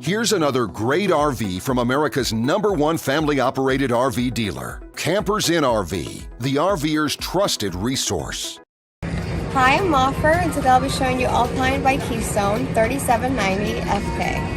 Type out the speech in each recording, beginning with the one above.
Here's another great RV from America's #1 family-operated RV dealer, Campers Inn RV, the RVer's trusted resource. Hi, I'm Moffer, and today I'll be showing you Alpine by Keystone 3790FK.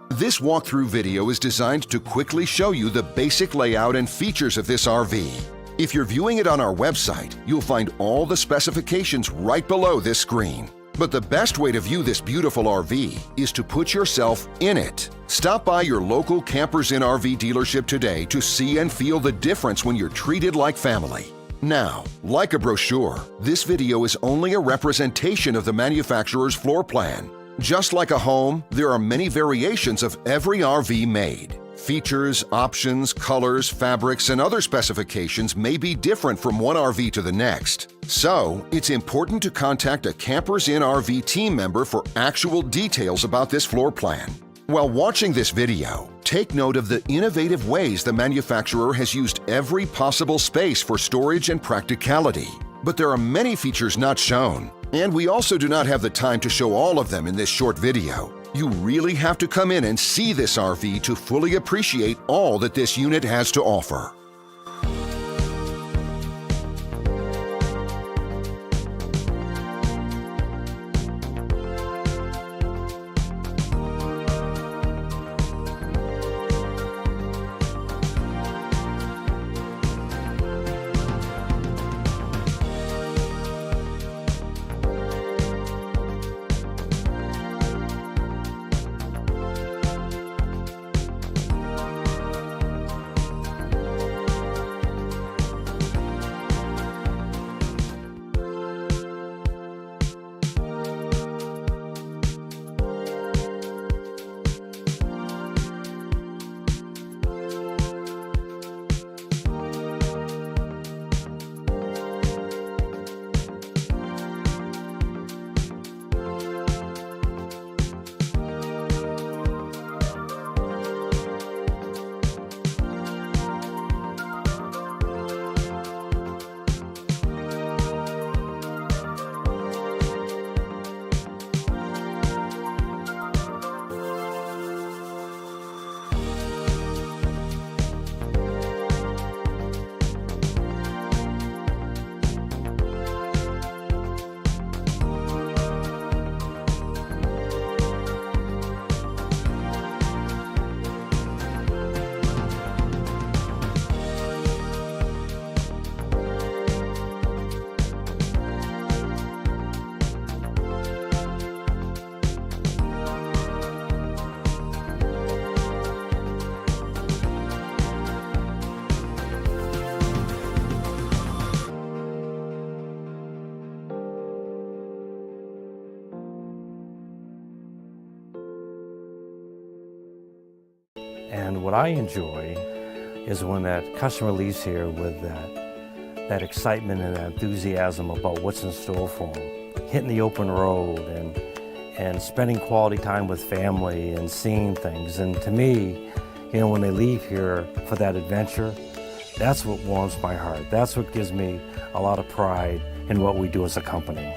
This walkthrough video is designed to quickly show you the basic layout and features of this RV. If you're viewing it on our website, you'll find all the specifications right below this screen. But the best way to view this beautiful RV is to put yourself in it. Stop by your local Campers Inn RV dealership today to see and feel the difference when you're treated like family. Now, like a brochure, this video is only a representation of the manufacturer's floor plan. Just like a home, there are many variations of every RV made. Features, options, colors, fabrics, and other specifications may be different from one RV to the next. So, it's important to contact a Campers Inn RV team member for actual details about this floor plan. While watching this video, take note of the innovative ways the manufacturer has used every possible space for storage and practicality. But there are many features not shown, and we also do not have the time to show all of them in this short video. You really have to come in and see this RV to fully appreciate all that this unit has to offer. And what I enjoy is when that customer leaves here with that excitement and that enthusiasm about what's in store for them. Hitting the open road and spending quality time with family and seeing things. And to me, you know, when they leave here for that adventure, that's what warms my heart. That's what gives me a lot of pride in what we do as a company.